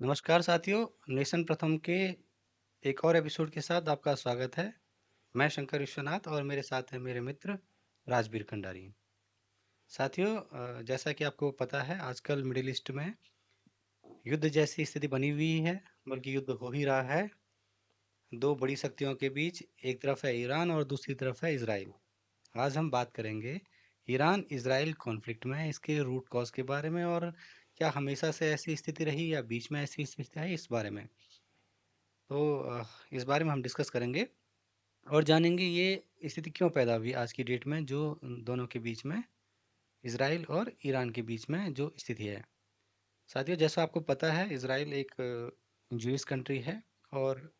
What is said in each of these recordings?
नमस्कार साथियों, नेशन प्रथम के एक और एपिसोड के साथ आपका स्वागत है। मैं शंकर विश्वनाथ और मेरे साथ है मेरे मित्र राजबीर खंडारी। साथियों, जैसा कि आपको पता है आजकल मिडिल ईस्ट में युद्ध जैसी स्थिति बनी हुई है, बल्कि युद्ध हो ही रहा है। दो बड़ी शक्तियों के बीच एक तरफ है ईरान और दूसरी तरफ है इजराइल। आज हम बात करेंगे ईरान इजराइल कॉन्फ्लिक्ट में, इसके रूट कॉज के बारे में, और क्या हमेशा से ऐसी स्थिति रही या बीच में ऐसी स्थिति आई, इस बारे में। तो इस बारे में हम डिस्कस करेंगे और जानेंगे ये स्थिति क्यों पैदा हुई आज की डेट में, जो दोनों के बीच में, इसराइल और ईरान के बीच में जो स्थिति है। साथियों, जैसा आपको पता है इसराइल एक जूइश कंट्री है और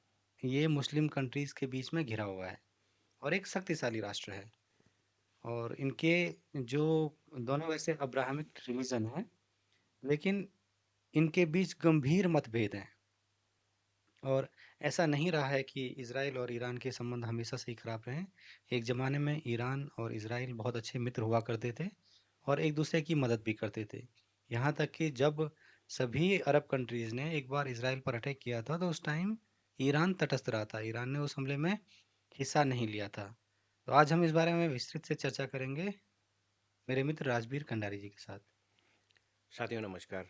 ये मुस्लिम कंट्रीज के बीच में घिरा हुआ है और एक शक्तिशाली राष्ट्र है। और इनके जो दोनों वैसे अब्राहमिक रिलीजन है, लेकिन इनके बीच गंभीर मतभेद हैं। और ऐसा नहीं रहा है कि इजराइल और ईरान के संबंध हमेशा से ही खराब रहे हैं। एक ज़माने में ईरान और इजराइल बहुत अच्छे मित्र हुआ करते थे और एक दूसरे की मदद भी करते थे। यहाँ तक कि जब सभी अरब कंट्रीज़ ने एक बार इजराइल पर अटैक किया था तो उस टाइम ईरान तटस्थ रहा था, ईरान ने उस हमले में हिस्सा नहीं लिया था। तो आज हम इस बारे में विस्तृत से चर्चा करेंगे मेरे मित्र राजबीर खंडारी जी के साथ। साथियों नमस्कार।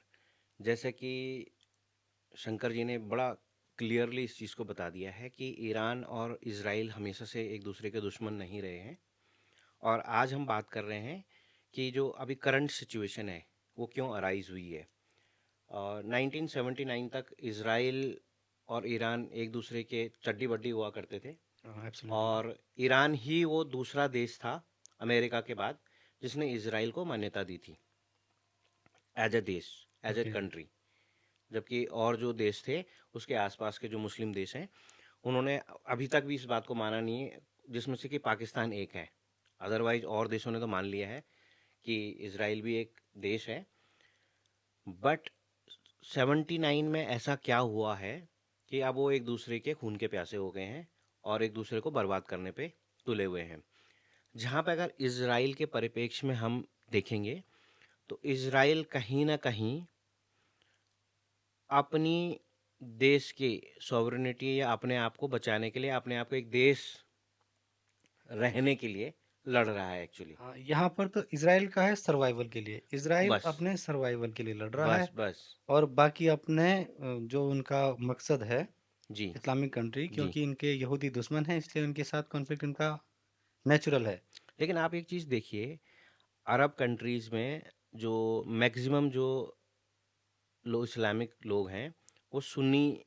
जैसे कि शंकर जी ने बड़ा क्लियरली इस चीज़ को बता दिया है कि ईरान और इज़राइल हमेशा से एक दूसरे के दुश्मन नहीं रहे हैं। और आज हम बात कर रहे हैं कि जो अभी करंट सिचुएशन है वो क्यों अराइज हुई है। और 1979 तक इज़राइल और ईरान एक दूसरे के चड्डी बड्डी हुआ करते थे। एब्सोल्युटली। और ईरान ही वो दूसरा देश था अमेरिका के बाद जिसने इज़राइल को मान्यता दी थी एज ए देश, एज ए ओके। कंट्री। जबकि और जो देश थे उसके आसपास के जो मुस्लिम देश हैं उन्होंने अभी तक भी इस बात को माना नहीं है, जिसमें से कि पाकिस्तान एक है। अदरवाइज और देशों ने तो मान लिया है कि इसराइल भी एक देश है। बट 79 में ऐसा क्या हुआ है कि अब वो एक दूसरे के खून के प्यासे हो गए हैं और एक दूसरे को बर्बाद करने पे तुले हुए हैं। जहाँ पे अगर इसराइल के परिप्रेक्ष्य में हम देखेंगे तो इसराइल कहीं ना कहीं अपनी देश की सॉवरेनिटी या अपने आप को बचाने के लिए, अपने आप को एक देश रहने के लिए लड़ रहा है एक्चुअली। हाँ, यहाँ पर तो इसराइल का है सर्वाइवल के लिए, इसराइल बस अपने सर्वाइवल के लिए लड़ रहा बस है। बस। और बाकी अपने जो उनका मकसद है, जी इस्लामिक कंट्री, जी। क्योंकि इनके यहूदी दुश्मन हैं इसलिए उनके साथ कॉन्फ्लिक्ट इनका नेचुरल है। लेकिन आप एक चीज़ देखिए, अरब कंट्रीज़ में जो मैक्सिमम जो इस्लामिक लोग हैं वो सुन्नी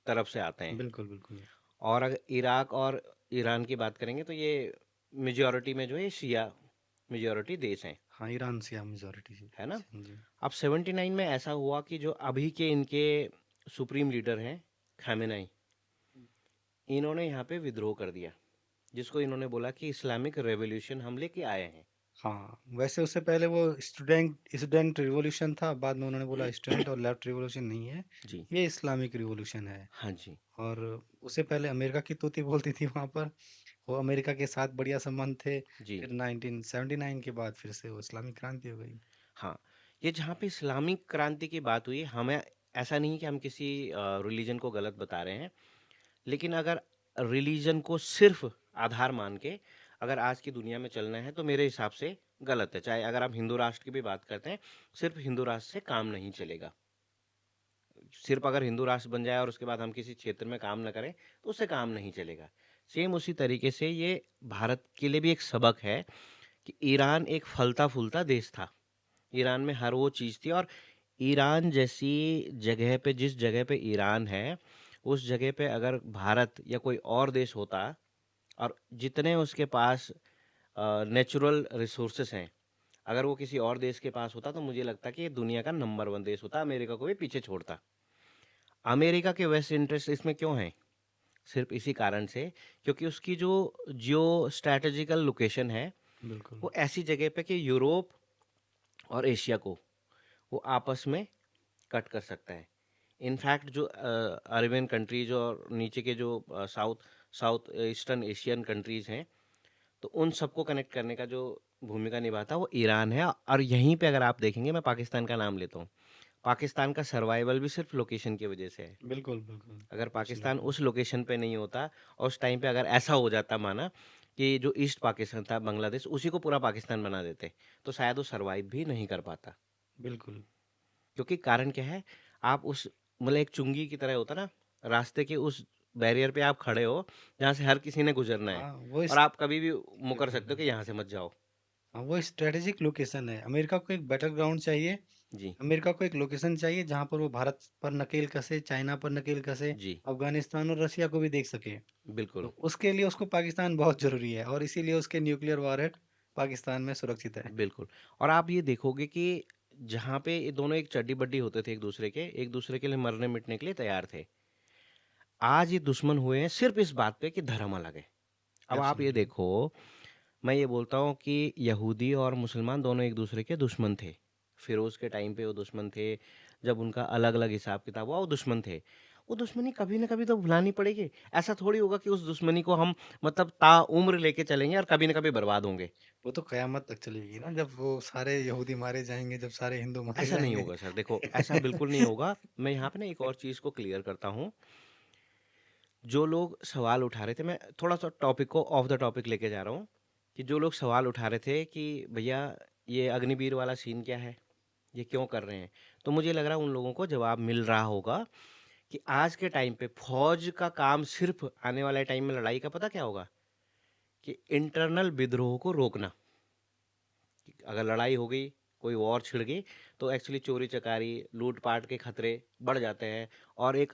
तरफ से आते हैं। बिल्कुल बिल्कुल। और अगर इराक और ईरान की बात करेंगे तो ये मेजॉरिटी में जो है शिया मेजॉरिटी देश हैं, हाँ, ईरान से मेजोरिटी जी। है ना। जी। अब 79 में ऐसा हुआ कि जो अभी के इनके सुप्रीम लीडर हैं खामेनेई, इन्होंने यहाँ पे विद्रोह कर दिया, जिसको इन्होंने बोला कि इस्लामिक रेवोल्यूशन हम लेके आए हैं। हाँ, वैसे उससे पहले वो स्टूडेंट स्टूडेंट रिवॉल्यूशन था, बाद में उन्होंने बोला स्टूडेंट और लेफ्ट रिवॉल्यूशन नहीं है, जी। ये इस्लामिक रिवॉल्यूशन है। हाँ जी। और उससे पहले अमेरिका की तूती बोलती थी वहाँ पर, वो अमेरिका के साथ बढ़िया संबंध थे। जी। फिर 1979 के बाद फिर से वो इस्लामिक क्रांति हो गई। हाँ, ये जहाँ पे इस्लामिक क्रांति की बात हुई, हमें ऐसा नहीं कि हम किसी रिलीजन को गलत बता रहे हैं। लेकिन अगर रिलीजन को सिर्फ आधार मान के अगर आज की दुनिया में चलना है तो मेरे हिसाब से गलत है। चाहे अगर आप हिंदू राष्ट्र की भी बात करते हैं, सिर्फ हिंदू राष्ट्र से काम नहीं चलेगा। सिर्फ अगर हिंदू राष्ट्र बन जाए और उसके बाद हम किसी क्षेत्र में काम न करें तो उससे काम नहीं चलेगा। सेम उसी तरीके से ये भारत के लिए भी एक सबक है कि ईरान एक फलता फूलता देश था। ईरान में हर वो चीज़ थी। और ईरान जैसी जगह पे, जिस जगह पे ईरान है, उस जगह पे अगर भारत या कोई और देश होता और जितने उसके पास नेचुरल रिसोर्सेस हैं, अगर वो किसी और देश के पास होता तो मुझे लगता कि ये दुनिया का नंबर वन देश होता, अमेरिका को भी पीछे छोड़ता। अमेरिका के वेस्ट इंटरेस्ट इसमें क्यों है? सिर्फ इसी कारण से, क्योंकि उसकी जो जियो स्ट्रैटेजिकल लोकेशन है बिल्कुल। वो ऐसी जगह पे कि यूरोप और एशिया को वो आपस में कट कर सकता है। इनफैक्ट जो अरेबियन कंट्रीज और नीचे के जो south south eastern Asian countries हैं, तो उन सबको कनेक्ट करने का जो भूमिका निभाता है वो ईरान है। और यहीं पे अगर आप देखेंगे, मैं पाकिस्तान का नाम लेता हूँ, पाकिस्तान का सर्वाइवल भी सिर्फ लोकेशन की वजह से है। बिल्कुल, बिल्कुल। अगर पाकिस्तान एब्सोल्युटली। उस लोकेशन पे नहीं होता और उस टाइम पे अगर ऐसा हो जाता माना कि जो ईस्ट पाकिस्तान था बांग्लादेश उसी को पूरा पाकिस्तान बना देते, तो शायद वो सर्वाइव भी नहीं कर पाता। बिल्कुल। क्योंकि कारण क्या है, आप उस मतलब एक चुंगी की तरह होता ना, रास्ते के उस बैरियर पे आप खड़े हो जहाँ से हर किसी ने गुजरना है, हाँ, वो और इस आप कभी भी मुकर बिल्कुल, सकते हो कि बिल्कुल। यहाँ से मत जाओ। हाँ, वो स्ट्रेटेजिक लोकेशन है। अमेरिका को एक बैटल ग्राउंड चाहिए। जी। अमेरिका को एक लोकेशन चाहिए जहाँ पर वो भारत पर नकेल कसे, चाइना पर नकेल कसे, जी। अफ़गानिस्तान और रशिया को भी देख सके। बिल्कुल। तो उसके लिए उसको पाकिस्तान बहुत ज़रूरी है और इसीलिए उसके न्यूक्लियर वॉरहेड पाकिस्तान में सुरक्षित है। बिल्कुल। और आप ये देखोगे कि जहाँ पे ये दोनों एक चड्डी-बड्डी होते थे एक दूसरे के लिए मरने-मिटने के लिए तैयार थे। आज ये दुश्मन हुए हैं सिर्फ़ इस बात पे कि धर्म अलग है। अब आप ये एब्सोल्युटली। देखो, मैं ये बोलता हूँ कि यहूदी और मुसलमान दोनों एक दूसरे के दुश्मन थे। फ़िरोज़ के टाइम पे वो दुश्मन थे, जब उनका अलग-अलग हिसाब-किताब हुआ वो दुश्मन थे। वो दुश्मनी कभी न कभी तो भुलानी पड़ेगी। ऐसा थोड़ी होगा कि उस दुश्मनी को हम मतलब ताउम्र लेके चलेंगे और कभी न कभी बर्बाद होंगे। वो तो कयामत तक चलेगी ना, जब वो सारे यहूदी मारे जाएँगे, जब सारे हिंदू मारे ऐसा नहीं जाएँगे। होगा सर, देखो ऐसा बिल्कुल नहीं होगा। मैं यहाँ पे ना एक और चीज़ को क्लियर करता हूँ। जो लोग सवाल उठा रहे थे, मैं थोड़ा-सा टॉपिक को ऑफ द टॉपिक लेके जा रहा हूँ, कि जो लोग सवाल उठा रहे थे कि भैया ये अग्निवीर वाला सीन क्या है? ये क्यों कर रहे हैं? तो मुझे लग रहा है उन लोगों को जवाब मिल रहा होगा कि आज के टाइम पे फ़ौज का काम सिर्फ़ आने वाले टाइम में लड़ाई का पता क्या होगा? कि इंटरनल विद्रोह को रोकना। कि अगर लड़ाई हो गई, कोई वॉर छिड़ गई, तो एक्चुअली चोरी-चकारी, लूट-पाट के खतरे बढ़ जाते हैं और एक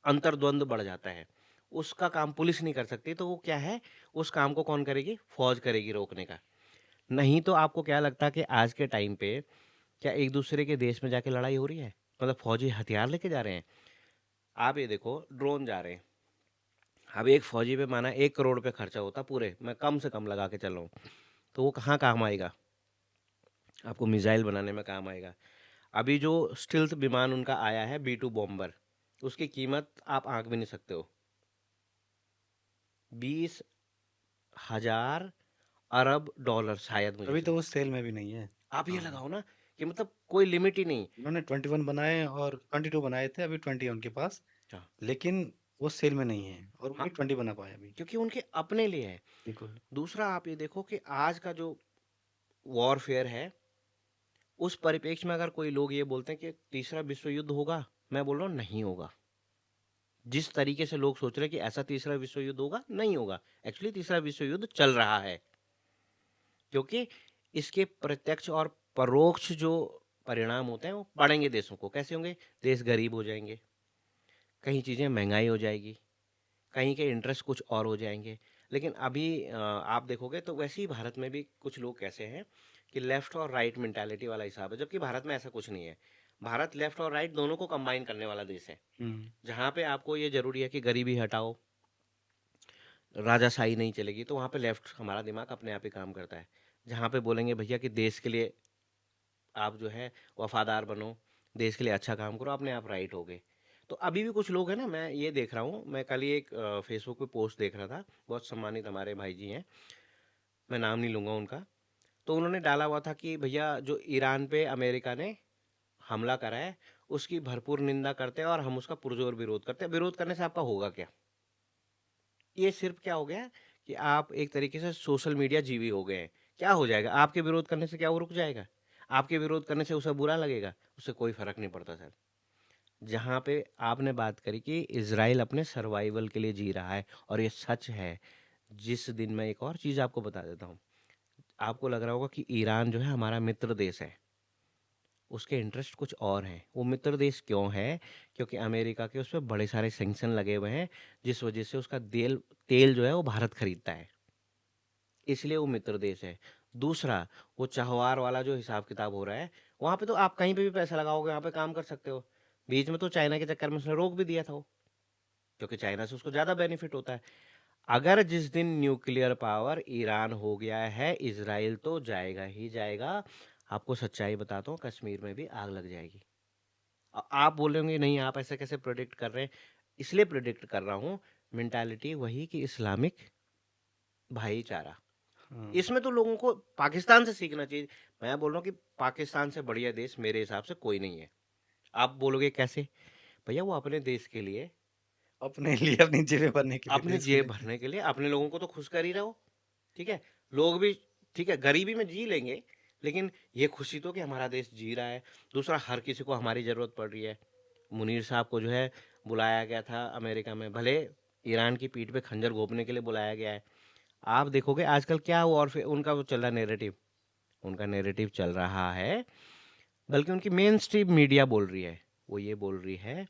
अंतर्द्वंद बढ़ जाता है। उसका काम पुलिस नहीं कर सकती, तो वो क्या है, उस काम को कौन करेगी? फ़ौज करेगी रोकने का। नहीं तो आपको क्या लगता है कि आज के टाइम पे क्या एक-दूसरे के देश में जाके लड़ाई हो रही है? मतलब फ़ौजी हथियार लेके जा रहे हैं? आप ये देखो ड्रोन जा रहे हैं। अब एक फ़ौजी पे माना 1 करोड़ रुपए खर्चा होता पूरे, मैं कम से कम लगा के चल रहा हूँ, तो वो कहाँ काम आएगा? आपको मिसाइल बनाने में काम आएगा। अभी जो स्टिल्थ विमान उनका आया है बी 2 बॉम्बर, उसकी कीमत आप आँक भी नहीं सकते हो। 20,000 अरब डॉलर शायद, मुझे अभी तो लग, वो सेल में भी नहीं है। आप ये हाँ, लगाओ ना कि मतलब कोई लिमिट ही नहीं। उन्होंने 21 बनाए और 22 बनाए थे, अभी 20 है उनके पास, हाँ, लेकिन वो सेल में नहीं है और हाँ, वही 20 बना पाए अभी। क्योंकि उनके अपने लिए है। बिल्कुल। दूसरा आप ये देखो कि आज का जो वॉरफेयर है, उस परिप्रेक्ष्य में अगर कोई लोग ये बोलते हैं कि तीसरा विश्व युद्ध होगा, मैं बोल रहा हूँ नहीं होगा। जिस तरीके से लोग सोच रहे हैं कि ऐसा तीसरा विश्व युद्ध होगा, नहीं होगा। एक्चुअली तीसरा विश्व युद्ध चल रहा है, क्योंकि इसके प्रत्यक्ष और परोक्ष जो परिणाम होते हैं वो पड़ेंगे देशों को। कैसे होंगे? देश गरीब हो जाएंगे, कहीं चीज़ें महंगाई हो जाएगी, कहीं के इंटरेस्ट कुछ और हो जाएंगे। लेकिन अभी आप देखोगे तो वैसे ही भारत में भी कुछ लोग कैसे हैं कि लेफ्ट और राइट मेंटालिटी वाला हिसाब है, जबकि भारत में ऐसा कुछ नहीं है। भारत लेफ्ट और राइट दोनों को कंबाइन करने वाला देश है। हुँ। जहाँ पे आपको ये जरूरी है कि गरीबी हटाओ, राजाशाही नहीं चलेगी, तो वहाँ पे लेफ्ट हमारा दिमाग अपने आप ही काम करता है। जहाँ पे बोलेंगे भैया कि देश के लिए आप जो है वफादार बनो, देश के लिए अच्छा काम करो, अपने आप राइट हो गए। तो अभी भी कुछ लोग हैं ना, मैं ये देख रहा हूँ, मैं कल ही एक फेसबुक पे पोस्ट देख रहा था, बहुत सम्मानित हमारे भाई जी हैं, मैं नाम नहीं लूँगा उनका। तो उन्होंने डाला हुआ था कि भैया जो ईरान पे अमेरिका ने हमला करा है, उसकी भरपूर निंदा करते हैं और हम उसका पुरजोर विरोध करते हैं। विरोध करने से आपका होगा क्या? ये सिर्फ क्या हो गया कि आप एक तरीके से सोशल मीडिया जीवी हो गए हैं। क्या हो जाएगा? आपके विरोध करने से क्या वो रुक जाएगा? आपके विरोध करने से उसे बुरा लगेगा? उससे कोई फ़र्क नहीं पड़ता सर। जहाँ पे आपने बात करी कि इज़राइल अपने सर्वाइवल के लिए जी रहा है, और ये सच है। जिस दिन मैं एक और चीज़ आपको बता देता हूँ। आपको लग रहा होगा कि ईरान जो है हमारा मित्र देश है। उसके इंटरेस्ट कुछ और हैं। वो मित्र देश क्यों है? क्योंकि अमेरिका के उस पे बड़े सारे सैंक्शन लगे हुए हैं, जिस वज़ह से उसका तेल तेल जो है वो भारत खरीदता है। इसलिए वो मित्र देश है। दूसरा, वो चहवार वाला जो हिसाब-किताब हो रहा है, वहाँ पे तो आप कहीं पे भी पैसा लगाओगे, वहाँ पे काम कर सकते हो। बीच में तो चाइना के चक्कर में उसने रोक भी दिया था वो, क्योंकि चाइना से उसको ज़्यादा बेनिफिट होता है। अगर जिस दिन न्यूक्लियर पावर ईरान हो गया है, इज़राइल तो जाएगा ही जाएगा। आपको सच्चाई बताता हूँ, कश्मीर में भी आग लग जाएगी। आप बोलेंगे नहीं आप ऐसे कैसे प्रेडिक्ट कर रहे हैं? इसलिए प्रेडिक्ट कर रहा हूँ, मेंटालिटी वही कि इस्लामिक भाईचारा। हाँ, इसमें तो लोगों को पाकिस्तान से सीखना चाहिए। मैं बोल रहा हूँ कि पाकिस्तान से बढ़िया देश मेरे हिसाब से कोई नहीं है। आप बोलोगे कैसे? भैया वो अपने देश के लिए, अपने लिए, अपनी जेबें भरने के लिए, अपनी देश के जेब लिए। भरने के लिए अपने लोगों को तो खुश कर ही रहे हो, ठीक है? लोग भी ठीक है, गरीबी में जी लेंगे, लेकिन ये खुशी तो कि हमारा देश जी रहा है। दूसरा, हर किसी को हमारी ज़रूरत पड़ रही है। मुनीर साहब को जो है बुलाया गया था अमेरिका में, भले ईरान की पीठ पे खंजर घोंपने के लिए बुलाया गया है। आप देखोगे आजकल क्या हुआ, और फिर उनका वो चल रहा नैरेटिव, उनका नैरेटिव चल रहा है, बल्कि उनकी मेन स्ट्रीम मीडिया बोल रही है, वो ये बोल रही है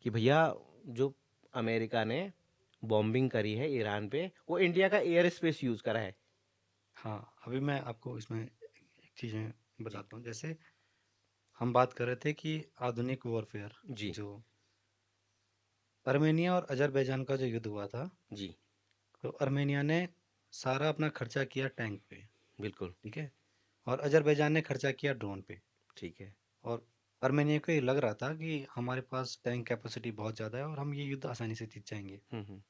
कि भैया जो अमेरिका ने बॉम्बिंग करी है ईरान पे, वो इंडिया का एयर स्पेस यूज करा है। हाँ, अभी मैं आपको इसमें एक चीज़ें जी। बताता हूँ। जैसे हम बात कर रहे थे कि आधुनिक वॉरफेयर, जी। जो अर्मेनिया और अजरबैजान का जो युद्ध हुआ था, जी। तो अर्मेनिया ने सारा अपना खर्चा किया टैंक पे, बिल्कुल। ठीक है? और अजरबैजान ने खर्चा किया ड्रोन पे। ठीक है। और अर्मेनिया को ये लग रहा था कि हमारे पास टैंक कैपेसिटी बहुत ज़्यादा है और हम ये युद्ध आसानी से जीत जाएंगे। हम्म।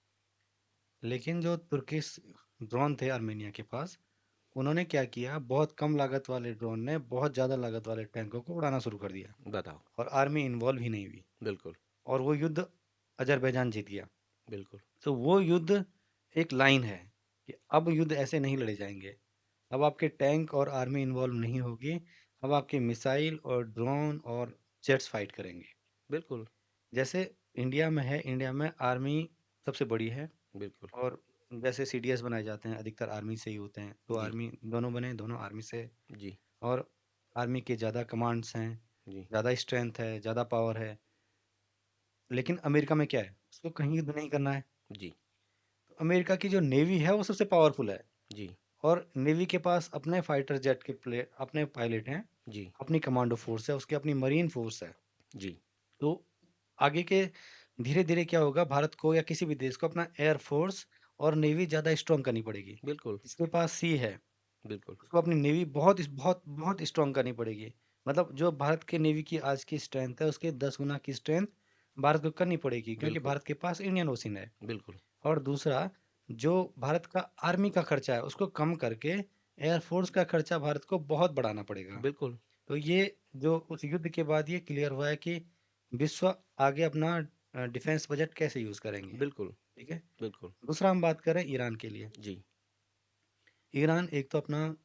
लेकिन जो तुर्किश ड्रोन थे अर्मेनिया के पास, उन्होंने क्या किया, बहुत कम लागत वाले ड्रोन ने बहुत ज़्यादा लागत वाले टैंकों को उड़ाना शुरू कर दिया। बताओ। और आर्मी इन्वॉल्व ही नहीं हुई। बिल्कुल। और वो युद्ध अजरबैजान जीत गया। बिल्कुल। तो वो युद्ध एक लाइन है कि अब युद्ध ऐसे नहीं लड़े जाएंगे। अब आपके टैंक और आर्मी इन्वॉल्व नहीं होगी। अब आपके मिसाइल और ड्रोन और जेट्स फाइट करेंगे। बिल्कुल। जैसे इंडिया में है, इंडिया में आर्मी सबसे बड़ी है। बिल्कुल। और जैसे सीडीएस बनाए जाते हैं, अधिकतर आर्मी से ही होते हैं, तो जी। आर्मी दोनों बने, दोनों आर्मी से। जी। और आर्मी के ज़्यादा कमांड्स हैं, जी। ज़्यादा स्ट्रेंथ है, ज़्यादा पावर है। लेकिन अमेरिका में क्या है, उसको कहीं युद्ध नहीं करना है। जी। तो अमेरिका की जो नेवी है वो सबसे पावरफुल है। जी। और नेवी के पास अपने फाइटर जेट के अपने पायलट हैं, जी। अपनी कमांडो फोर्स है, उसकी अपनी मरीन फोर्स है। जी। तो आगे के धीरे धीरे क्या होगा, भारत को या किसी भी देश को अपना एयर फोर्स और नेवी ज़्यादा स्ट्रॉन्ग करनी पड़ेगी। बिल्कुल। जिसके पास सी है, बिल्कुल। उसको अपनी नेवी बहुत बहुत बहुत स्ट्रॉन्ग करनी पड़ेगी। मतलब जो भारत के नेवी की आज की स्ट्रेंथ है, उसके 10 गुना की स्ट्रेंथ भारत को करनी पड़ेगी, क्योंकि बिल्कुल। भारत के पास इंडियन ओशन है। बिल्कुल। और दूसरा, जो भारत का आर्मी का खर्चा है उसको कम करके एयरफोर्स का खर्चा भारत को बहुत बढ़ाना पड़ेगा। बिल्कुल। तो ये जो उस युद्ध के बाद ये क्लियर हुआ है कि विश्व आगे अपना डिफेंस बजट कैसे यूज करेंगे। बिल्कुल। ठीक है। बिल्कुल। दूसरा हम बात करें ईरान के लिए। जी। ईरान एक तो अपना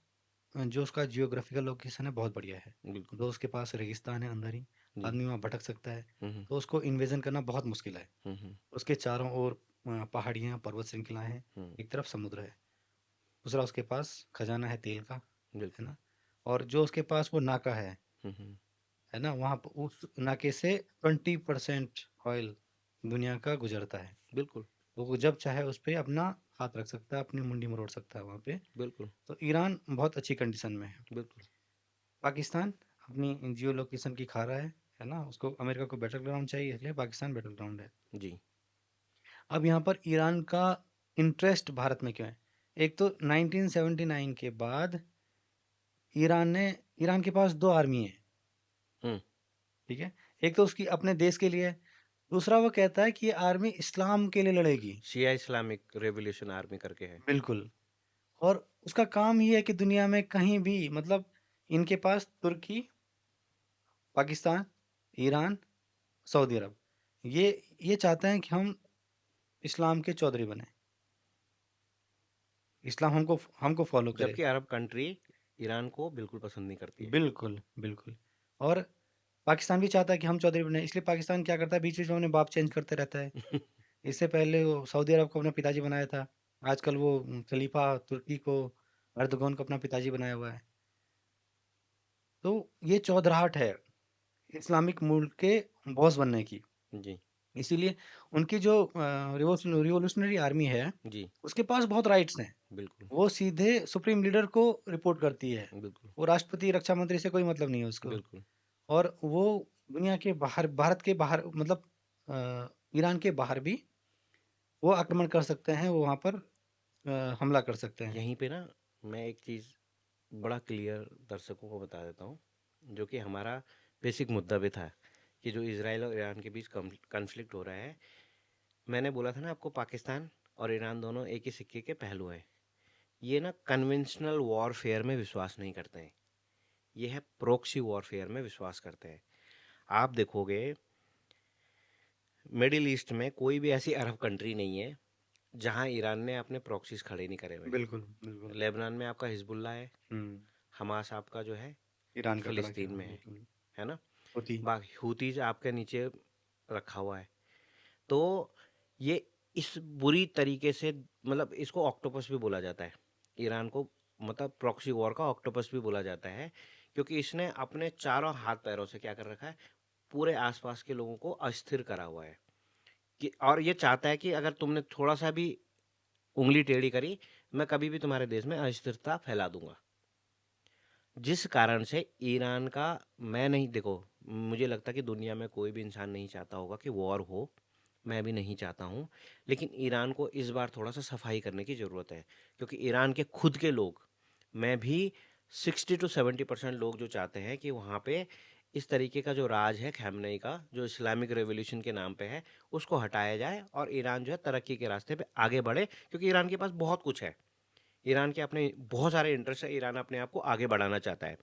जो उसका जियोग्राफिकल लोकेशन है बहुत बढ़िया है। बिल्कुल। दो, उसके पास रेगिस्तान है अंदर ही, जी। आदमी वहाँ भटक सकता है। हम्म। तो उसको इन्वेजन करना बहुत मुश्किल है। हम्म। उसके चारों ओर पहाड़ियाँ, पर्वत श्रृंखलाएं हैं, हम्म। एक तरफ समुद्र है। दूसरा, उसके पास खजाना है तेल का, है बिल्कुल। ना। और जो उसके पास वो नाका हम्म। है ना, वहाँ पर उस नाके से 20% ऑयल दुनिया का गुजरता है। बिल्कुल। तो वो जब चाहे उस पे अपना हाथ रख सकता है, अपनी मुंडी मरोड़ सकता है वहाँ पे। बिल्कुल। तो ईरान बहुत अच्छी कंडीशन में है। बिल्कुल। पाकिस्तान अपनी जियो लोकेशन की खा रहा है ना, उसको अमेरिका को बैटल ग्राउंड चाहिए, इसलिए पाकिस्तान बैटल ग्राउंड है। जी। अब यहाँ पर ईरान का इंटरेस्ट भारत में क्यों है? एक तो 1979 के बाद ईरान के पास दो आर्मी है। हम्म। ठीक है। एक तो उसकी अपने देश के लिए है, दूसरा वो कहता है कि ये आर्मी इस्लाम के लिए लड़ेगी। शिया इस्लामिक रेवोल्यूशन आर्मी करके है। बिल्कुल। और उसका काम ही है कि दुनिया में कहीं भी, मतलब इनके पास तुर्की, पाकिस्तान, ईरान, सऊदी अरब, ये ये चाहते हैं कि हम इस्लाम के चौधरी बने, इस्लाम हमको हमको फॉलो करे। जबकि अरब कंट्री ईरान को बिल्कुल पसंद नहीं करती है। बिल्कुल बिल्कुल। और पाकिस्तान भी चाहता है कि हम चौधरी बने, इसलिए पाकिस्तान क्या करता है, बीच बीच में अपने बाप चेंज करते रहता है। इससे पहले वो सऊदी अरब को अपना पिताजी बनाया था। आजकल वो खलीफा तुर्की को, अर्दगन को अपना पिताजी बनाया हुआ है। तो ये चौधराहट है इस्लामिक मुल्क के बॉस बनने की। जी। इसीलिए उनकी जो रिवोल्यूशनरी आर्मी है, जी। उसके पास बहुत राइट्स हैं। बिल्कुल। वो सीधे सुप्रीम लीडर को रिपोर्ट करती है। बिल्कुल। वो राष्ट्रपति, रक्षा मंत्री से कोई मतलब नहीं है उसको। बिल्कुल। और वो दुनिया के बाहर, भारत के बाहर, मतलब ईरान के बाहर भी वो आक्रमण कर सकते हैं, वो वहाँ पर हमला कर सकते हैं। यहीं पे ना मैं एक चीज़ बड़ा क्लियर दर्शकों को बता देता हूँ, जो कि हमारा बेसिक मुद्दा भी था, कि जो इसराइल और ईरान के बीच कॉन्फ्लिक्ट हो रहा है। मैंने बोला था ना आपको, पाकिस्तान और ईरान दोनों एक ही सिक्के के पहलू हैं। ये ना कन्वेंशनल वॉरफेयर में विश्वास नहीं करते हैं, ये है प्रोक्सी वॉरफेयर में विश्वास करते हैं। आप देखोगे मिडिल ईस्ट में कोई भी ऐसी अरब कंट्री नहीं है जहां ईरान ने अपने प्रॉक्सीज खड़े नहीं करे हुए हैं। बिल्कुल, बिल्कुल। लेबनान में आपका हिजबुल्ला है, हुँ, हमास आपका जो है ईरान का कड़ा फिलिस्तीन हाँ, में बिल्कुल। है ना? होती बाकी हूतीज आपके नीचे रखा हुआ है। तो ये इस बुरी तरीके से, मतलब इसको ऑक्टोपस भी बोला जाता है। ईरान को मतलब प्रॉक्सी वॉर का ऑक्टोपस भी बोला जाता है, क्योंकि इसने अपने चारों हाथ पैरों से क्या कर रखा है, पूरे आसपास के लोगों को अस्थिर करा हुआ है कि, और ये चाहता है कि अगर तुमने थोड़ा सा भी उंगली टेढ़ी करी, मैं कभी भी तुम्हारे देश में अस्थिरता फैला दूंगा। जिस कारण से ईरान का, मैं नहीं, देखो मुझे लगता है कि दुनिया में कोई भी इंसान नहीं चाहता होगा कि वॉर हो, मैं भी नहीं चाहता हूँ, लेकिन ईरान को इस बार थोड़ा सा सफाई करने की ज़रूरत है, क्योंकि ईरान के खुद के लोग, मैं भी 60 to 70% लोग जो चाहते हैं कि वहाँ पे इस तरीके का जो राज है खamenei का, जो इस्लामिक रेवोल्यूशन के नाम पे है, उसको हटाया जाए और ईरान जो है तरक्की के रास्ते पे आगे बढ़े, क्योंकि ईरान के पास बहुत कुछ है। ईरान के अपने बहुत सारे इंटरेस्ट है, ईरान अपने आप को आगे बढ़ाना चाहता है।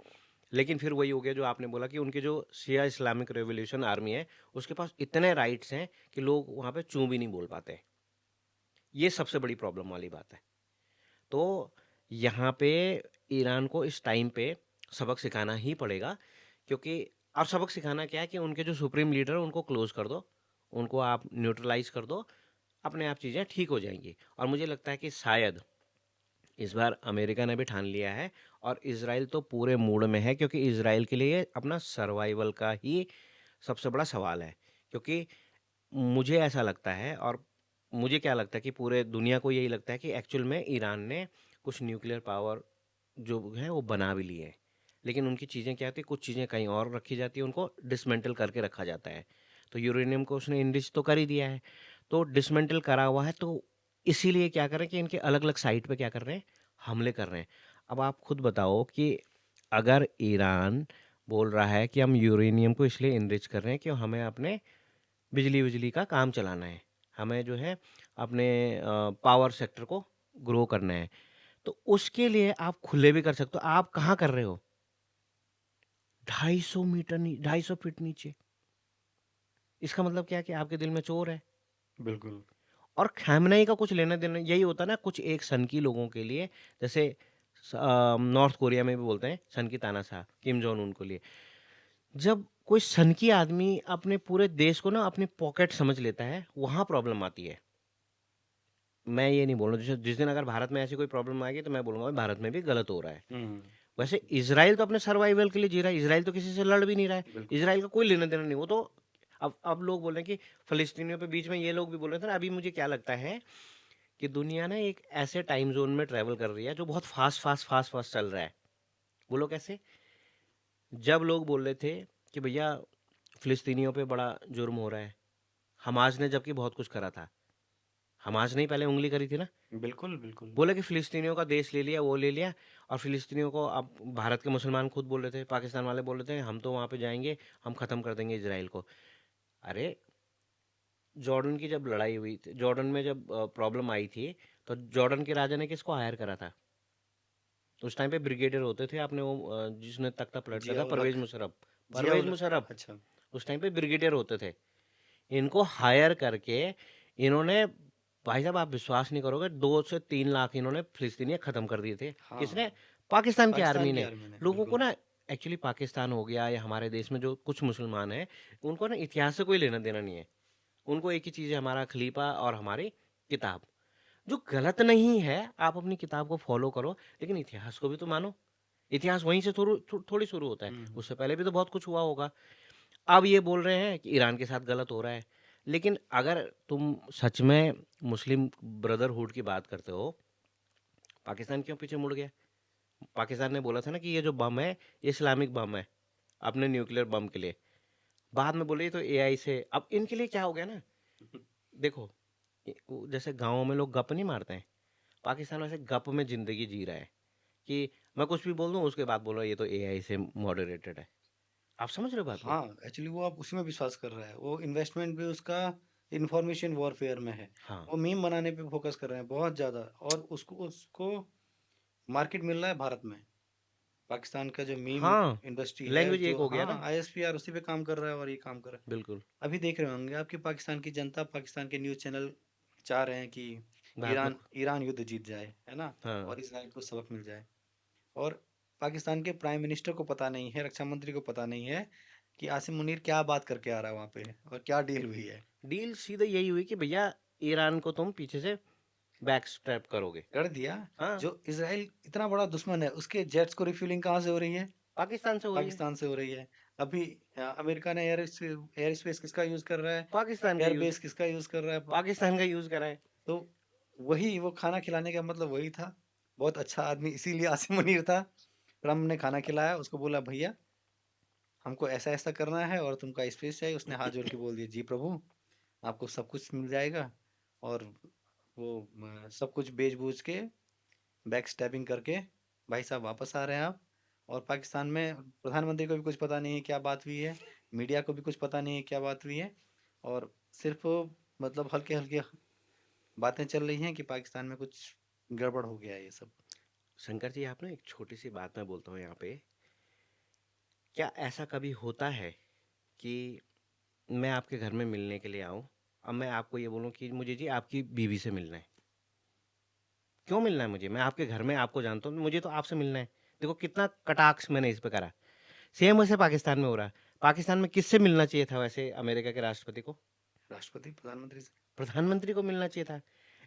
लेकिन फिर वही हो गया जो आपने बोला कि उनके जो शिया इस्लामिक रेवोल्यूशन आर्मी है, उसके पास इतने राइट्स हैं कि लोग वहाँ पे चूं भी नहीं बोल पाते। ये सबसे बड़ी प्रॉब्लम वाली बात है। तो यहाँ पे ईरान को इस टाइम पे सबक सिखाना ही पड़ेगा, क्योंकि अब सबक सिखाना क्या है कि उनके जो सुप्रीम लीडर है उनको क्लोज कर दो, उनको आप न्यूट्रलाइज कर दो, अपने आप चीज़ें ठीक हो जाएंगी। और मुझे लगता है कि शायद इस बार अमेरिका ने भी ठान लिया है, और इसराइल तो पूरे मूड में है, क्योंकि इसराइल के लिए अपना सर्वाइवल का ही सबसे बड़ा सवाल है। क्योंकि मुझे ऐसा लगता है, और मुझे क्या लगता है कि पूरे दुनिया को यही लगता है कि एक्चुअल में ईरान ने कुछ न्यूक्लियर पावर जो है वो बना भी लिए है, लेकिन उनकी चीज़ें क्या होती है, कुछ चीज़ें कहीं और रखी जाती है, उनको डिसमेंटल करके रखा जाता है। तो यूरेनियम को उसने इनरिच तो कर ही दिया है, तो डिसमेंटल करा हुआ है, तो इसीलिए क्या कर रहे हैं कि इनके अलग अलग साइट पे क्या कर रहे हैं, हमले कर रहे हैं। अब आप खुद बताओ कि अगर ईरान बोल रहा है कि हम यूरेनियम को इसलिए इनरिच कर रहे हैं कि हमें अपने बिजली बिजली का काम चलाना है, हमें जो है अपने पावर सेक्टर को ग्रो करना है, तो उसके लिए आप खुले भी कर सकते हो। आप कहाँ कर रहे हो? 250 मीटर 250 फीट नीचे। इसका मतलब क्या है कि आपके दिल में चोर है। बिल्कुल। और खैमनई का कुछ लेना देना यही होता है ना, कुछ एक सन की लोगों के लिए, जैसे नॉर्थ कोरिया में भी बोलते हैं सन की तानाशाह, किम जोन उनको लिए, जब कोई सन की आदमी अपने पूरे देश को ना अपनी पॉकेट समझ लेता है, वहां प्रॉब्लम आती है। मैं ये नहीं बोल रहा, जिस जिस दिन अगर भारत में ऐसी कोई प्रॉब्लम आएगी तो मैं बोलूंगा भाई भारत में भी गलत हो रहा है। हुँ, वैसे इसराइल तो अपने सर्वाइवल के लिए जी रहा है, इसराइल तो किसी से लड़ भी नहीं रहा है, बिल्कुल। इसराइल का कोई लेना देना नहीं। वो तो अब लोग बोल रहे हैं कि फलस्तीनियों पे, बीच में ये लोग भी बोल रहे थे ना, अभी मुझे क्या लगता है कि दुनिया ना एक ऐसे टाइम जोन में ट्रेवल कर रही है जो बहुत फास्ट फास्ट फास्ट फास्ट चल रहा है। बोलो कैसे? जब लोग बोल रहे थे कि भैया फिलिस्तीनियों पे बड़ा जुर्म हो रहा है, हमास ने जबकि बहुत कुछ करा था, हमास ने ही पहले उंगली करी थी ना, बिल्कुल, बिल्कुल। बोले कि फिलिस्तीनियों का देश ले लिया, वो ले लिया, और फिलिस्तीनियों को अब भारत के मुसलमान खुद बोल रहे थे, पाकिस्तान वाले बोल रहे थे हम तो वहाँ पे जाएंगे, हम ख़त्म कर देंगे इसराइल को। अरे जॉर्डन की जब लड़ाई हुई थी, जॉर्डन में जब प्रॉब्लम आई थी, तो जॉर्डन के राजा ने किसको हायर करा था? उस टाइम पे ब्रिगेडियर होते थे, आपने वो जिसने तख्ता पलटा था, जियाउल हक। परवेज मुशर्रफ। परवेज जियाउल मुशर्रफ अच्छा। उस टाइम पे ब्रिगेडियर होते थे। इनको हायर करके इन्होंने, भाई साहब आप विश्वास नहीं करोगे, 2 से 3 लाख इन्होंने फिलिस्तीनी खत्म कर दिए थे। हाँ, किसने? पाकिस्तान की पाकिस्तान आर्मी की ने। आर्मी ने, लोगों को बिल्कुल। ना, एक्चुअली पाकिस्तान हो गया या हमारे देश में जो कुछ मुसलमान हैं, उनको ना इतिहास से कोई लेना देना नहीं है। उनको एक ही चीज़ है, हमारा खलीफा और हमारी किताब। जो गलत नहीं है, आप अपनी किताब को फॉलो करो, लेकिन इतिहास को भी तो मानो। इतिहास वहीं से थोड़ी शुरू होता है, हुँ, हुँ। उससे पहले भी तो बहुत कुछ हुआ होगा। अब ये बोल रहे हैं कि ईरान के साथ गलत हो रहा है, लेकिन अगर तुम सच में मुस्लिम ब्रदरहुड की बात करते हो, पाकिस्तान क्यों पीछे मुड़ गया? पाकिस्तान ने बोला था ना कि ये जो बम है, ये इस्लामिक बम है, अपने न्यूक्लियर बम के लिए। बाद में बोले ये तो एआई से। अब इनके लिए क्या हो गया ना, देखो, जैसे गाँवों में लोग गप नहीं मारते हैं, पाकिस्तान वैसे गप में जिंदगी जी रहा है कि मैं कुछ भी बोल दूं, उसके बाद बोलो ये तो एआई से मॉडरेटेड है। आप समझ रहे हो बात को? हाँ, एक्चुअली वो अब उसी में विश्वास कर रहा है। वो इन्वेस्टमेंट भी उसका इन्फॉर्मेशन वॉरफेयर में है। हाँ। वो मीम बनाने पे फोकस कर रहे हैं बहुत ज़्यादा, और उसको उसको मार्केट मिल रहा है भारत में। पाकिस्तान का जो मीम हाँ, इंडस्ट्री है, लैंग्वेज एक जो हो गया हाँ, ना। आईएसपीआर उसी पे काम कर रहा है और ये काम कर रहा बिल्कुल, है। अभी देख रहे होंगे आपकी पाकिस्तान की जनता, पाकिस्तान के न्यूज़ चैनल चाह रहे हैं कि भारत में ईरान ईरान युद्ध जीत जाए, है ना? हाँ, और इसराइल को सबक मिल जाए। और पाकिस्तान के प्राइम मिनिस्टर को पता नहीं है, रक्षा मंत्री को पता नहीं है कि आसिम मुनीर क्या बात करके आ रहा है वहाँ पे और क्या डील हुई है। डील सीधे यही हुई कि भैया ईरान को तुम पीछे से बैक स्ट्रैप करोगे। कर दिया। हाँ, जो इसराइल इतना बड़ा दुश्मन है, उसके जेट्स को रिफ्यूलिंग कहाँ से हो रही है? पाकिस्तान से हो रही है। पाकिस्तान से हो रही है। अभी अमेरिका ने एयर स्पेस किसका यूज कर रहा है? पाकिस्तान का एयर यूज़ बेस किसका यूज कर रहा है? पाकिस्तान का यूज़ करा है। तो वही वो खाना खिलाने का मतलब वही था। बहुत अच्छा आदमी इसीलिए आसिम मुनीर था। ट्रम्प ने खाना खिलाया, उसको बोला भैया हमको ऐसा ऐसा करना है और तुमका स्पेस चाहिए। उसने हाथ जोड़ के बोल दिया जी प्रभु, आपको सब कुछ मिल जाएगा। और वो सब कुछ बेच बूझ के बैक स्टैबिंग करके भाई साहब वापस आ रहे हैं आप। और पाकिस्तान में प्रधानमंत्री को भी कुछ पता नहीं है क्या बात हुई है, मीडिया को भी कुछ पता नहीं है क्या बात हुई है। और सिर्फ मतलब हल्के हल्के बातें चल रही हैं कि पाकिस्तान में कुछ गड़बड़ हो गया है ये सब। शंकर जी, आप ना एक छोटी सी बात मैं बोलता हूँ यहाँ पे। क्या ऐसा कभी होता है कि मैं आपके घर में मिलने के लिए आऊँ, अब मैं आपको ये बोलूँ कि मुझे जी आपकी बीवी से मिलना है। क्यों मिलना है मुझे? मैं आपके घर में आपको जानता हूँ, मुझे तो आपसे मिलना है। देखो कितना कटाक्ष मैंने इस पे करा। सेम वैसे पाकिस्तान में हो रहा है। पाकिस्तान में किससे मिलना चाहिए था वैसे अमेरिका के राष्ट्रपति को? राष्ट्रपति प्रधानमंत्री से। प्रधानमंत्री को मिलना चाहिए था।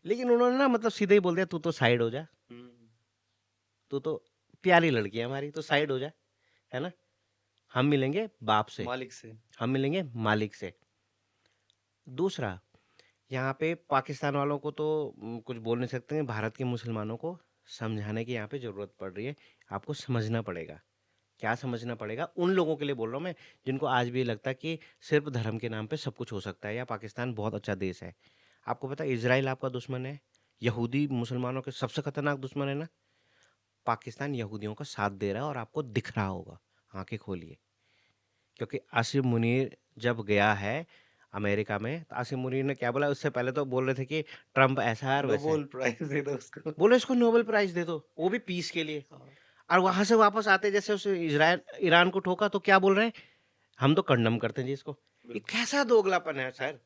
लेकिन उन्होंने ना मतलब सीधे ही बोल दिया, तू तो साइड हो जा, हम्म, तू तो प्यारी लड़की है हमारी, तो साइड हो जा, है ना? हम मिलेंगे बाप से, मालिक से। हम मिलेंगे मालिक से। दूसरा, यहाँ पे पाकिस्तान वालों को तो कुछ बोल नहीं सकते हैं, भारत के मुसलमानों को समझाने की यहाँ पे ज़रूरत पड़ रही है। आपको समझना पड़ेगा। क्या समझना पड़ेगा? उन लोगों के लिए बोल रहा हूँ मैं, जिनको आज भी ये लगता है कि सिर्फ़ धर्म के नाम पे सब कुछ हो सकता है या पाकिस्तान बहुत अच्छा देश है। आपको पता है इज़राइल आपका दुश्मन है, यहूदी मुसलमानों के सबसे खतरनाक दुश्मन है ना? पाकिस्तान यहूदियों का साथ दे रहा है और आपको दिख रहा होगा। आँखें खोलिए। क्योंकि आसिम मुनीर जब गया है अमेरिका में, तो आसिम मुनीर ने क्या बोला? उससे पहले तो बोल रहे थे कि ट्रम्प ऐसा है और वैसा है। नोबेल प्राइज दे दो उसको। बोले इसको नोबेल प्राइज़ दे दो, वो भी पीस के लिए। हाँ, और वहाँ से वापस आते जैसे उसे इज़राइल ईरान को ठोका तो क्या बोल रहे हैं? हम तो कंडेम करते हैं जी इसको। ये बिल्कुल। कैसा दोगलापन है सर?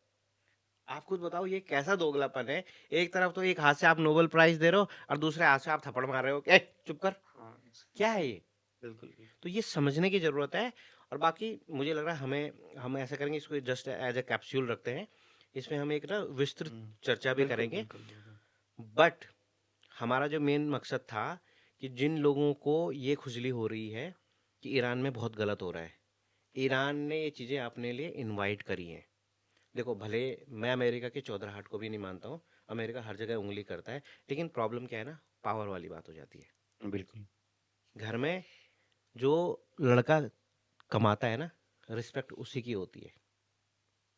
आप खुद बताओ ये कैसा दोगलापन है? एक तरफ तो एक हाथ से आप नोबेल प्राइज़ दे रहे हो और दूसरे हाथ से आप थप्पड़ मार रहे हो। ए चुप कर! हाँ, क्या है ये? बिल्कुल बिल्कुल। तो ये समझने की ज़रूरत है। और बाकी मुझे लग रहा है हम ऐसा करेंगे, इसको जस्ट एज अ कैप्सूल रखते हैं। इसमें हम एक ना विस्तृत चर्चा भी बिल्कुल करेंगे। बिल्कुल बिल्कुल। बट हमारा जो मेन मकसद था कि जिन लोगों को ये खुजली हो रही है कि ईरान में बहुत गलत हो रहा है, ईरान ने ये चीज़ें अपने लिए इनवाइट करी हैं। देखो भले मैं अमेरिका के चौधराहट को भी नहीं मानता हूँ, अमेरिका हर जगह उंगली करता है, लेकिन प्रॉब्लम क्या है ना, पावर वाली बात हो जाती है। बिल्कुल। घर में जो लड़का कमाता है ना, रिस्पेक्ट उसी की होती है।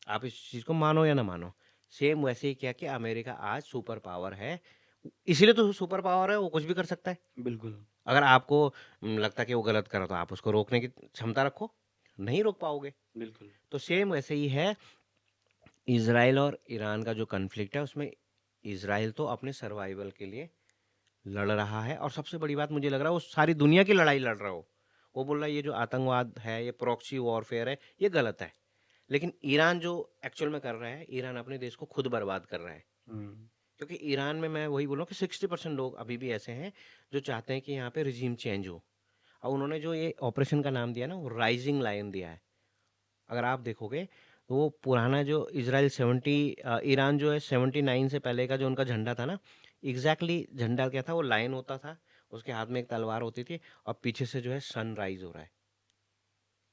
आप इस चीज़ को मानो या ना मानो। सेम वैसे ही क्या कि अमेरिका आज सुपर पावर है, इसीलिए तो सुपर पावर है, वो कुछ भी कर सकता है। बिल्कुल। अगर आपको लगता है कि वो गलत कर रहा है, तो आप उसको रोकने की क्षमता रखो, नहीं रोक पाओगे। बिल्कुल। तो सेम वैसे ही है, इज़राइल और ईरान का जो कॉन्फ्लिक्ट है उसमें इज़राइल तो अपने सर्वाइवल के लिए लड़ रहा है, और सबसे बड़ी बात मुझे लग रहा है वो सारी दुनिया की लड़ाई लड़ रहा हो। वो बोल रहा है ये जो आतंकवाद है, ये प्रॉक्सी वॉरफेयर है, ये गलत है। लेकिन ईरान जो एक्चुअल में कर रहा है, ईरान अपने देश को खुद बर्बाद कर रहा है। हम्म। क्योंकि ईरान में मैं वही बोल रहा हूँ कि 60% लोग अभी भी ऐसे हैं जो चाहते हैं कि यहाँ पे रिजीम चेंज हो। और उन्होंने जो ये ऑपरेशन का नाम दिया ना, वो राइजिंग लायन दिया है। अगर आप देखोगे तो वो पुराना जो इजराइल 70 ईरान जो है 79 से पहले का जो उनका झंडा था ना, एग्जैक्टली झंडा क्या था, वो लाइन होता था, उसके हाथ में एक तलवार होती थी और पीछे से जो है सनराइज हो रहा है।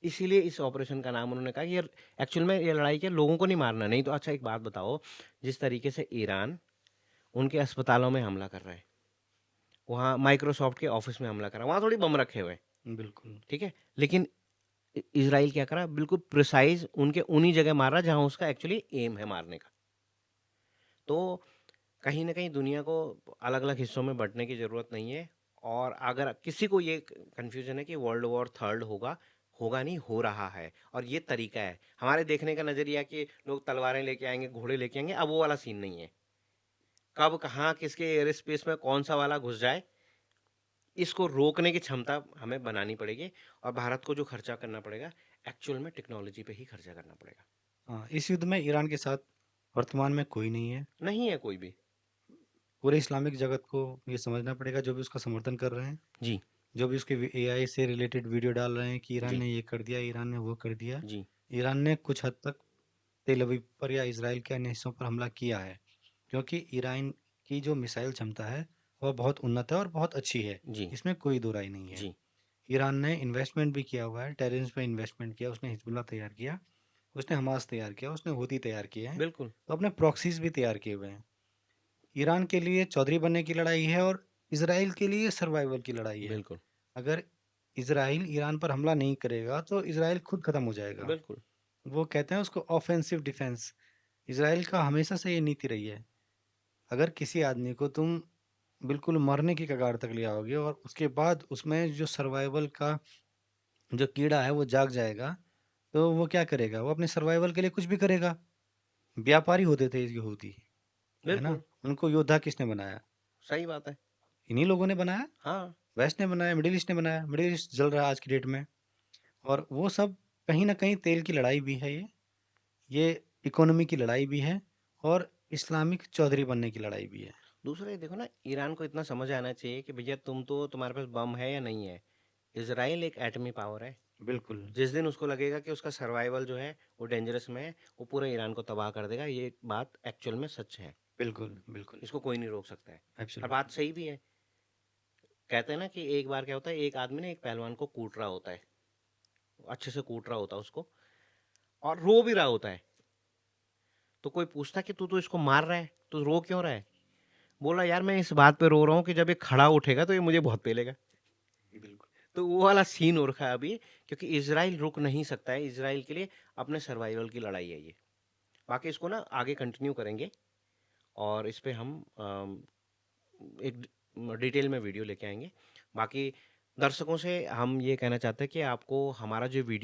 इसीलिए इस ऑपरेशन का नाम उन्होंने कहा कि ये एक्चुअल में ये लड़ाई क्या, लोगों को नहीं मारना, नहीं तो अच्छा एक बात बताओ, जिस तरीके से ईरान उनके अस्पतालों में हमला कर रहा है, वहाँ माइक्रोसॉफ्ट के ऑफिस में हमला कर रहा है, वहाँ थोड़ी बम रखे हुए हैं, बिल्कुल। ठीक है, लेकिन इजराइल क्या करा, बिल्कुल प्रिसाइज उनके उन्हीं जगह मार रहा जहाँ उसका एक्चुअली एम है मारने का। तो कहीं ना कहीं दुनिया को अलग अलग हिस्सों में बांटने की ज़रूरत नहीं है। और अगर किसी को ये कंफ्यूजन है कि वर्ल्ड वॉर थर्ड होगा, होगा नहीं, हो रहा है। और ये तरीका है हमारे देखने का नज़रिया कि लोग तलवारें लेके आएंगे, घोड़े लेके आएंगे, अब वो वाला सीन नहीं है। कब कहाँ किसके एयर स्पेस में कौन सा वाला घुस जाए, इसको रोकने की क्षमता हमें बनानी पड़ेगी और भारत को जो खर्चा करना पड़ेगा, एक्चुअल में टेक्नोलॉजी पे ही खर्चा करना पड़ेगा। हाँ, इस युद्ध में ईरान के साथ वर्तमान में कोई नहीं है। नहीं है कोई भी। पूरे इस्लामिक जगत को ये समझना पड़ेगा, जो भी उसका समर्थन कर रहे हैं, जी, जो भी उसके एआई से रिलेटेड वीडियो डाल रहे हैं कि ईरान जी, ने ये कर दिया, ईरान ने वो कर दिया। जी, ईरान ने कुछ हद तक तेल अवीव पर या इसराइल के अन्य हिस्सों पर हमला किया है, क्योंकि ईरान की जो मिसाइल क्षमता है वह बहुत उन्नत है और बहुत अच्छी है। जी, इसमें कोई दो राय नहीं है। जी, ईरान ने इन्वेस्टमेंट भी किया हुआ है, टेररिज्म पे इन्वेस्टमेंट किया, उसने हिजबुल्लाह तैयार किया, उसने हमास तैयार किया, उसने हूती तैयार किए हैं, बिल्कुल, तो अपने प्रॉक्सीज भी तैयार किए हुए हैं। ईरान के लिए चौधरी बनने की लड़ाई है और इसराइल के लिए सर्वाइवल की लड़ाई है। बिल्कुल, अगर इसराइल ईरान पर हमला नहीं करेगा तो इसराइल खुद खत्म हो जाएगा। बिल्कुल, वो कहते हैं उसको ऑफेंसिव डिफेंस। इसराइल का हमेशा से ये नीति रही है। अगर किसी आदमी को तुम बिल्कुल मरने की कगार तक ले आओगे और उसके बाद उसमें जो सर्वाइवल का जो कीड़ा है वो जाग जाएगा, तो वो क्या करेगा? वो अपने सर्वाइवल के लिए कुछ भी करेगा। व्यापारी होते थे ये यहूदी, है ना? बिल्कुल, उनको योद्धा किसने बनाया? सही बात है। इन्हीं लोगों ने बनाया। हाँ, वेस्ट ने बनाया, मिडिल ईस्ट ने बनाया। मिडिल ईस्ट जल रहा है आज की डेट में। और वो सब कहीं ना कहीं तेल की लड़ाई भी है ये इकोनॉमी की लड़ाई भी है, और इस्लामिक चौधरी बनने की लड़ाई भी है। दूसरा ये देखो ना, ईरान को इतना समझ आना चाहिए कि भैया तुम्हारे पास बम है या नहीं है, इजराइल एक एटमी पावर है। बिल्कुल। जिस दिन उसको लगेगा कि उसका सर्वाइवल जो है वो डेंजरस में है, वो पूरे ईरान को तबाह कर देगा। ये बात एक्चुअल में सच है। बिल्कुल बिल्कुल। इसको कोई नहीं रोक सकता है। और बात एब्सोल्युटली। सही भी है। कहते हैं ना कि एक बार क्या होता है, एक आदमी ने एक पहलवान को कूट रहा होता है, अच्छे से कूट रहा होता है उसको, और रो भी रहा होता है। तो कोई पूछता कि तू तो इसको मार रहा है, तू रो क्यों रहा है? बोला यार मैं इस बात पे रो रहा हूँ कि जब ये खड़ा उठेगा तो ये मुझे बहुत पेलेगा। बिल्कुल तो वो वाला सीन हो रखा है अभी, क्योंकि इसराइल रुक नहीं सकता है। इसराइल के लिए अपने सर्वाइवल की लड़ाई है ये। बाकी इसको ना आगे कंटिन्यू करेंगे और इस पे हम एक डिटेल में वीडियो लेके आएंगे। बाकी दर्शकों से हम ये कहना चाहते हैं कि आपको हमारा जो वीडियो